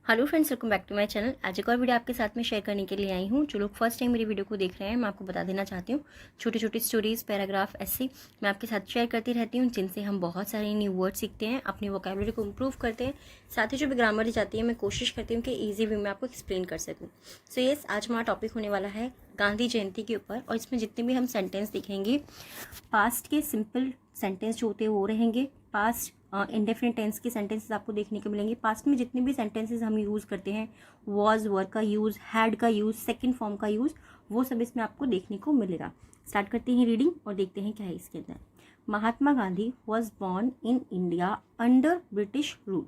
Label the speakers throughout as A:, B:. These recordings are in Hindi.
A: Hello friends, welcome back to my channel. आज एक और वीडियो आपके साथ में शेयर करने के लिए आई हूँ। जो लोग फर्स्ट टाइम मेरी वीडियो को देख रहे हैं, मैं आपको बता देना चाहती हूँ, छोटी छोटी स्टोरीज, पैराग्राफ ऐसे मैं आपके साथ शेयर करती रहती हूँ, जिनसे हम बहुत सारे न्यू वर्ड सीखते हैं, अपनी वोकैबुलरी को इम्प्रूव करते हैं। साथ ही जो भी ग्रामर जाती है, मैं कोशिश करती हूँ कि ईजी वे में आपको एक्सप्लेन कर सकूँ। सो येस, आज हमारा टॉपिक होने वाला है गांधी जयंती के ऊपर, और इसमें जितने भी हम सेंटेंस दिखेंगे, पास्ट के सिंपल सेंटेंस जो होते हैं वो रहेंगे। पास्ट इंडेफिनिट टेंस के सेंटेंसेस आपको देखने को मिलेंगे। पास्ट में जितने भी सेंटेंसेस हम यूज़ करते हैं, वॉज, वर का यूज़, हैड का यूज़, सेकंड फॉर्म का यूज़, वो सब इसमें आपको देखने को मिलेगा। स्टार्ट करते हैं रीडिंग और देखते हैं क्या है इसके अंदर। Mahatma Gandhi was born in India under British rule.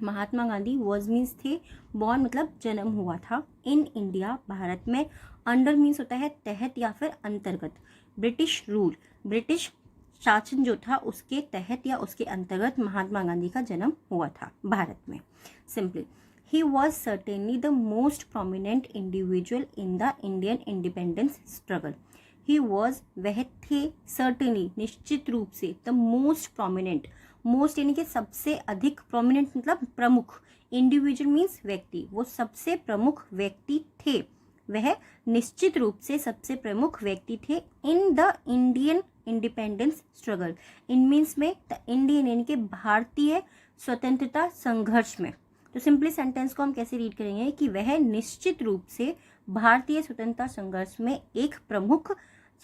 A: Mahatma Gandhi was means थे, बॉर्न मतलब जन्म हुआ था, इन इंडिया भारत में, अंडर मीन्स होता है तहत या फिर अंतर्गत, ब्रिटिश रूल ब्रिटिश शासन जो था उसके तहत या उसके अंतर्गत महात्मा गांधी का जन्म हुआ था भारत में। Simply, he was certainly the most prominent individual in the Indian independence struggle. He was, वह थे, सर्टेनली निश्चित रूप से, द मोस्ट प्रोमिनेंट, मोस्ट यानी कि सबसे अधिक, प्रोमिनेंट मतलब प्रमुख, इंडिविजुअल मीन्स व्यक्ति, वो सबसे प्रमुख व्यक्ति थे, वह निश्चित रूप से सबसे प्रमुख व्यक्ति थे in the Indian independence struggle. In means में द इंडियन यानी कि भारतीय स्वतंत्रता संघर्ष में। तो सिंपली सेंटेंस को हम कैसे रीड करेंगे कि वह निश्चित रूप से भारतीय स्वतंत्रता संघर्ष में एक प्रमुख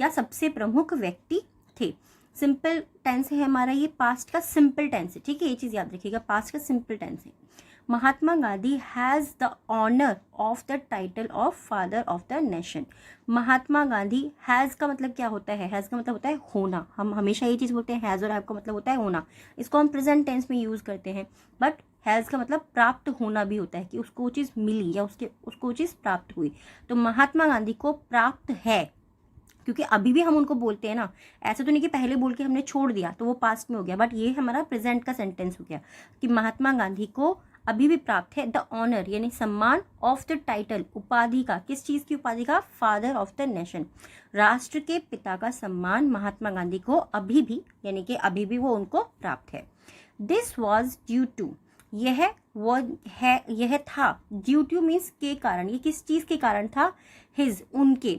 A: या सबसे प्रमुख व्यक्ति थे। सिंपल टेंस है हमारा, ये पास्ट का सिंपल टेंस है, ठीक है, ये चीज याद रखिएगा, पास्ट का सिंपल टेंस है। Mahatma Gandhi has the honour of the title of father of the nation. Mahatma Gandhi, has का मतलब क्या होता है? हैज का मतलब होता है होना। हम हमेशा ये चीज बोलते हैं, हैज और हैव का मतलब होता है होना। इसको हम प्रेजेंट टेंस में यूज करते हैं, बट हैज का मतलब प्राप्त होना भी होता है, कि उसको वो चीज मिली या उसको वो चीज प्राप्त हुई। तो महात्मा गांधी को प्राप्त है, क्योंकि अभी भी हम उनको बोलते हैं ना, ऐसा तो नहीं कि पहले बोल के हमने छोड़ दिया तो वो पास्ट में हो गया, बट ये हमारा प्रेजेंट का सेंटेंस हो गया कि महात्मा गांधी को अभी भी प्राप्त है द ऑनर यानी सम्मान, ऑफ द टाइटल उपाधि का, किस चीज की उपाधि का? फादर ऑफ द नेशन, राष्ट्र के पिता का सम्मान महात्मा गांधी को अभी भी, यानी कि अभी भी वो उनको प्राप्त है। दिस वॉज ड्यू टू, यह वो है, यह था, ड्यू टू मीन्स के कारण, ये किस चीज के कारण था? हिज, उनके।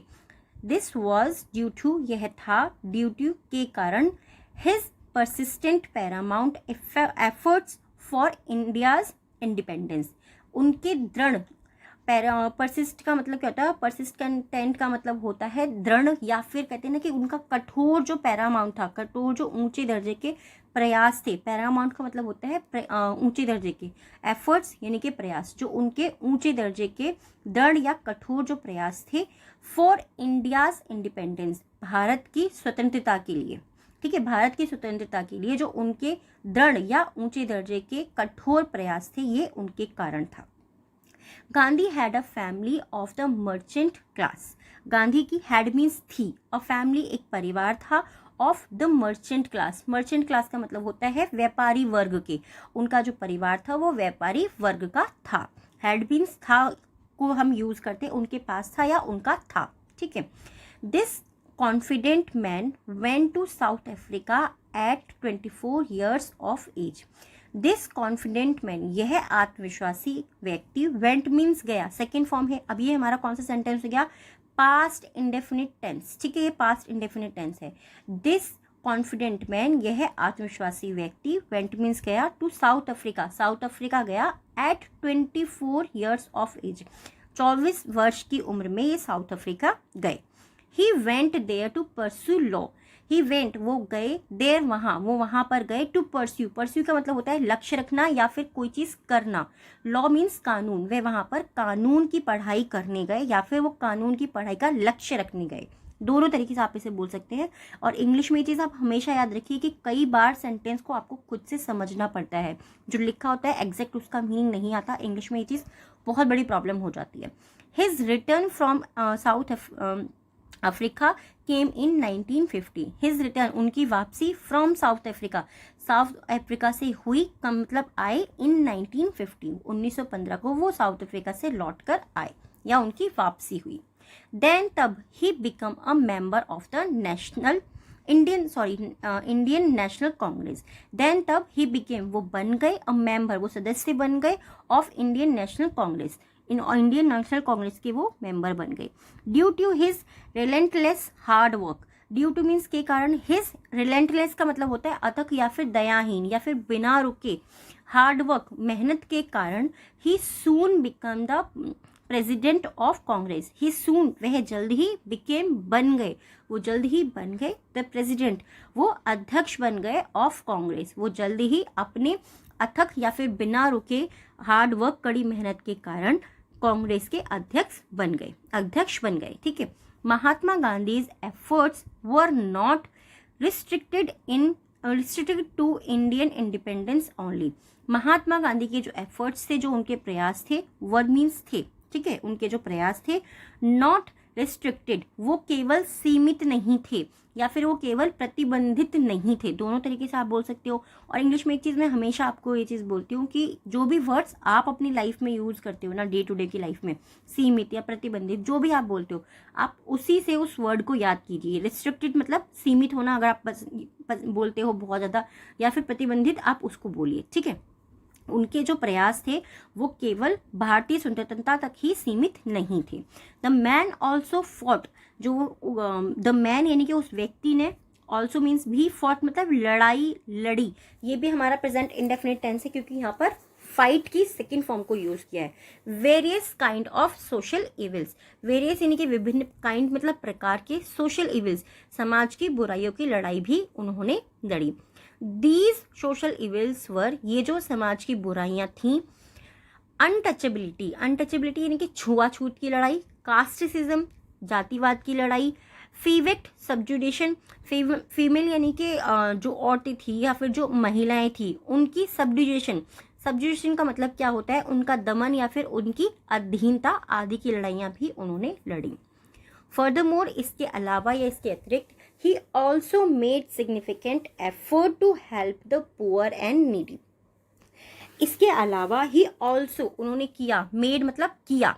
A: दिस वॉज ड्यू टू, यह था, ड्यू टू के कारण, his persistent Paramount efforts for India's independence, उनके दृढ़, परसिस्ट का मतलब क्या होता है? परसिस्टेंट का मतलब होता है दृढ़, या फिर कहते हैं ना कि उनका कठोर जो पैरामाउंट था, कठोर जो ऊंचे दर्जे के प्रयास थे। पैरामाउंट का मतलब होता है ऊंचे दर्जे के, एफर्ट्स यानी कि प्रयास, जो उनके ऊंचे दर्जे के दृढ़ या कठोर जो प्रयास थे, फॉर इंडियाज इंडिपेंडेंस, भारत की स्वतंत्रता के लिए, ठीक है, भारत की स्वतंत्रता के लिए जो उनके दृढ़ या ऊंचे दर्जे के कठोर प्रयास थे, ये उनके कारण था। Gandhi had a family of the merchant class. Gandhi की, हैड मीन्स थी, अ फैमिली एक परिवार था, of the merchant class, merchant class का मतलब होता है व्यापारी वर्ग के, उनका जो परिवार था वो व्यापारी वर्ग का था। हैड मीन्स था को हम यूज करते, उनके पास था या उनका था, ठीक है। This confident man went to South Africa at 24 years of age. This confident man, यह आत्मविश्वासी व्यक्ति, went means गया, सेकेंड फॉर्म है। अब ये हमारा कौन सा सेंटेंस हो गया? पास्ट इंडेफिनिट टेंस, ठीक है, ये पास्ट इंडेफिनिट टेंस है। दिस कॉन्फिडेंट मैन, यह आत्मविश्वासी व्यक्ति, वेंट मीन्स गया, to South Africa, South Africa गया, एट 24 years of age, 24 वर्ष की उम्र में ये साउथ अफ्रीका गए। He went there to pursue law. He went, वो गए, there वहाँ, वो वहाँ पर गए, to pursue, pursue का मतलब होता है लक्ष्य रखना या फिर कोई चीज़ करना। law means कानून, वे वहाँ पर कानून की पढ़ाई करने गए या फिर वो कानून की पढ़ाई का लक्ष्य रखने गए। दोनों तरीके से आप इसे बोल सकते हैं। और इंग्लिश में ये चीज़ आप हमेशा याद रखिए कि कई बार सेंटेंस को आपको खुद से समझना पड़ता है, जो लिखा होता है एग्जैक्ट उसका मीनिंग नहीं आता। इंग्लिश में ये चीज़ बहुत बड़ी प्रॉब्लम हो जाती है। His return from south Africa came in 1950। His return, उनकी वापसी, from south Africa, South Africa से हुई, का मतलब आए, इन 1950, 1915 को वो साउथ अफ्रीका से लौट कर आए या उनकी वापसी हुई। देन तब, he become a member of the national Indian national Congress. Then तब ही बिकेम, वो बन गए अ मेंबर, वो सदस्य बन गए of Indian national Congress, Indian national Congress के वो मेंबर बन गए। Due to his relentless hard work, due to means के कारण, हिज रिलेंटलेस का मतलब होता है अथक या फिर दयाहीन या फिर बिना रुके, हार्ड वर्क मेहनत के कारण, he soon become the president of Congress. He soon वह जल्द ही, बिकेम बन गए, वो जल्द ही बन गए, द प्रेसिडेंट वो अध्यक्ष बन गए, ऑफ कांग्रेस वो जल्द ही अपने अथक या फिर बिना रुके हार्ड वर्क कड़ी मेहनत के कारण कांग्रेस के अध्यक्ष बन गए। ठीक है। Mahatma Gandhi's efforts were not restricted to Indian independence only. Mahatma Gandhi के जो एफर्ट्स थे, जो उनके प्रयास थे, वर मीन्स थे, ठीक है, उनके जो प्रयास थे, नॉट रिस्ट्रिक्टेड वो केवल सीमित नहीं थे या फिर वो केवल प्रतिबंधित नहीं थे, दोनों तरीके से आप बोल सकते हो। और इंग्लिश में एक चीज़ मैं हमेशा आपको ये चीज़ बोलती हूँ कि जो भी वर्ड्स आप अपनी लाइफ में यूज़ करते हो ना, डे टू डे की लाइफ में, सीमित या प्रतिबंधित जो भी आप बोलते हो, आप उसी से उस वर्ड को याद कीजिए। रिस्ट्रिक्टेड मतलब सीमित होना, अगर आप बोलते हो बहुत ज़्यादा, या फिर प्रतिबंधित आप उसको बोलिए, ठीक है। उनके जो प्रयास थे वो केवल भारतीय स्वतंत्रता तक ही सीमित नहीं थे। द मैन ऑल्सो फॉट, जो द मैन यानी कि उस व्यक्ति ने, ऑल्सो मीन्स भी, फॉट मतलब लड़ाई लड़ी, ये भी हमारा प्रेजेंट इंडेफिनिट टेंस है क्योंकि यहाँ पर फाइट की सेकेंड फॉर्म को यूज किया है। Various kind of social evils, various यानी कि विभिन्न, काइंड मतलब प्रकार के, सोशल इविल्स समाज की बुराइयों की लड़ाई भी उन्होंने लड़ी। दीज सोशल इविल्स वर, ये जो समाज की बुराइयां थीं, अनटचेबिलिटी यानी कि छुआछूत की लड़ाई, कास्टिसिज्म जातिवाद की लड़ाई, फीवेक्ट सब्जुडिशन, फीमेल यानी कि जो औरतें थी या फिर जो महिलाएं थी उनकी सब्जुडिशन का मतलब क्या होता है, उनका दमन या फिर उनकी अधीनता आदि की लड़ाइयां भी उन्होंने लड़ी। फर्दरमोर, इसके अलावा या इसके अतिरिक्त, he also made significant effort to help the poor and needy. इसके अलावा ही ऑल्सो उन्होंने किया, मेड मतलब किया,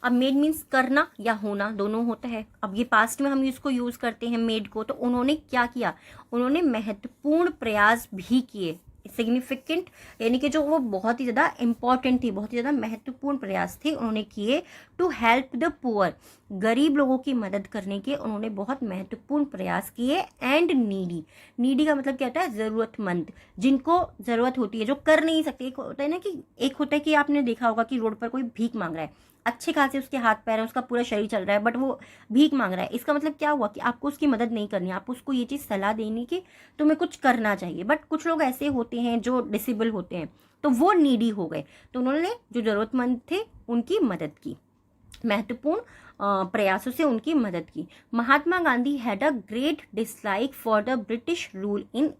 A: अब मेड मीन्स करना या होना दोनों होता है। अब ये पास्ट में हम इसको यूज करते हैं मेड को, तो उन्होंने क्या किया, उन्होंने महत्वपूर्ण प्रयास भी किए। सिग्निफिकेंट यानी कि जो वो बहुत ही ज़्यादा इंपॉर्टेंट थी, बहुत ही ज़्यादा महत्वपूर्ण प्रयास थे उन्होंने किए। टू हेल्प द पुअर, गरीब लोगों की मदद करने के उन्होंने बहुत महत्वपूर्ण प्रयास किए। एंड नीडी का मतलब क्या होता है, ज़रूरतमंद, जिनको ज़रूरत होती है, जो कर नहीं सकते। एक होता है ना कि, एक होता है कि आपने देखा होगा कि रोड पर कोई भीख मांग रहा है, अच्छे खासे उसके हाथ पैर है, उसका पूरा शरीर चल रहा है, बट वो भीख मांग रहा है। इसका मतलब क्या हुआ कि आपको उसकी मदद नहीं करनी, आपको उसको ये चीज़ सलाह देनी कि तुम्हें कुछ करना चाहिए। बट कुछ लोग ऐसे होते हैं जो डिसेबल होते हैं, तो वो नीडी हो गए, तो उन्होंने जो ज़रूरतमंद थे उनकी मदद की, महत्वपूर्ण प्रयासों से उनकी मदद की। Mahatma Gandhi had a great dislike for the British rule in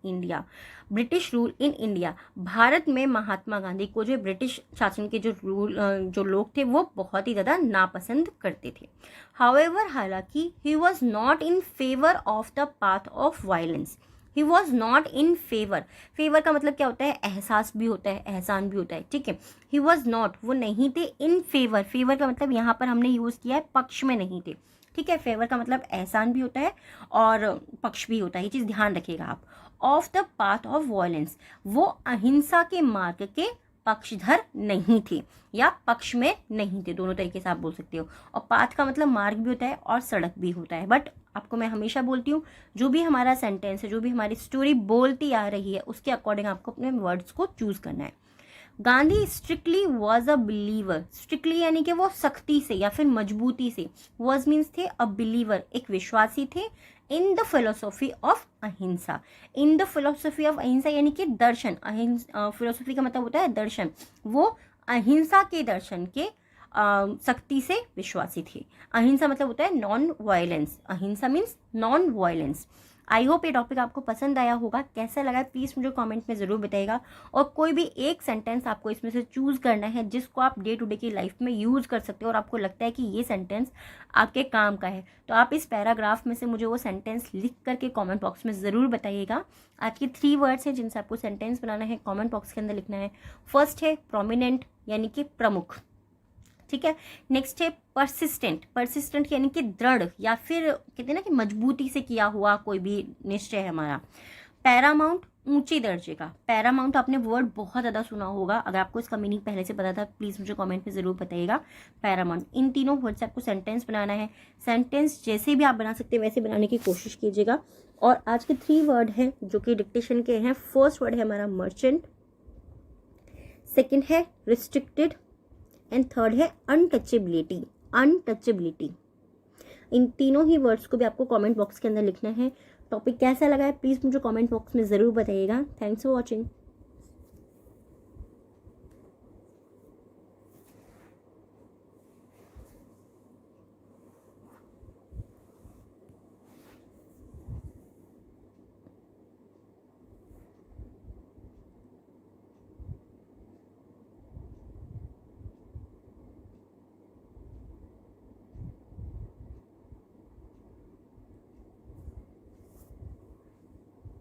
A: India. Bharat में महात्मा गांधी को जो ब्रिटिश शासन के जो लोग थे वो बहुत ही ज़्यादा नापसंद करते थे। हाउएवर, हालांकि, he was not in favour of the path of violence. He was not in favour, favour का मतलब क्या होता है, एहसास भी होता है, एहसान भी होता है, ठीक है। ही वॉज नॉट, वो नहीं थे, इन फेवर, फेवर का मतलब यहाँ पर हमने यूज़ किया है पक्ष में नहीं थे, ठीक है। फेवर का मतलब एहसान भी होता है और पक्ष भी होता है, ये चीज़ ध्यान रखिएगा आप। Of the path of violence, वो अहिंसा के मार्ग के पक्षधर नहीं थे या पक्ष में नहीं थे, दोनों तरीके से आप बोल सकते हो। और पाथ का मतलब मार्ग भी होता है और सड़क भी होता है। बट आपको मैं हमेशा बोलती हूँ, जो भी हमारा सेंटेंस है, जो भी हमारी स्टोरी बोलती आ रही है, उसके अकॉर्डिंग आपको अपने वर्ड्स को चूज करना है। Gandhi strictly was a believer, strictly यानी कि वो सख्ती से या फिर मजबूती से, वॉज मीन्स थे, अ बिलीवर एक विश्वासी थे, इन द फिलोसॉफी ऑफ अहिंसा, इन द फिलोसॉफी ऑफ अहिंसा यानी कि दर्शन, फिलोसॉफी का मतलब होता है दर्शन, वो अहिंसा के दर्शन के सख्ती से विश्वासी थे। अहिंसा मतलब होता है नॉन वायलेंस, अहिंसा means non violence. I hope ये टॉपिक आपको पसंद आया होगा, कैसा लगा प्लीज़ मुझे कमेंट में ज़रूर बताइएगा। और कोई भी एक सेंटेंस आपको इसमें से चूज़ करना है जिसको आप डे टू डे की लाइफ में यूज़ कर सकते हो और आपको लगता है कि ये सेंटेंस आपके काम का है, तो आप इस पैराग्राफ में से मुझे वो सेंटेंस लिख करके कॉमेंट बॉक्स में ज़रूर बताइएगा। आज के 3 वर्ड्स हैं जिनसे आपको सेंटेंस बनाना है, कॉमेंट बॉक्स के अंदर लिखना है। फर्स्ट है प्रोमिनेंट यानी कि प्रमुख, ठीक है। नेक्स्ट है परसिस्टेंट। परसिस्टेंट यानी कि दृढ़ या फिर कहते हैं ना कि मजबूती से किया हुआ कोई भी निश्चय है हमारा। पैरामाउंट, ऊंचे दर्जे का। पैरामाउंट आपने वर्ड बहुत ज़्यादा सुना होगा, अगर आपको इसका मीनिंग पहले से पता था प्लीज़ मुझे कमेंट में ज़रूर बताइएगा। पैरामाउंट, इन तीनों वर्ड से आपको सेंटेंस बनाना है। सेंटेंस जैसे भी आप बना सकते हैं वैसे बनाने की कोशिश कीजिएगा। और आज के 3 वर्ड हैं जो कि डिक्टेशन के हैं। फर्स्ट वर्ड है हमारा मर्चेंट, सेकेंड है रिस्ट्रिक्टेड एंड थर्ड है अनटचेबिलिटी। अनटचेबिलिटी, इन तीनों ही वर्ड्स को भी आपको कमेंट बॉक्स के अंदर लिखना है। टॉपिक कैसा लगा है प्लीज़ मुझे कमेंट बॉक्स में ज़रूर बताइएगा। Thanks for watching.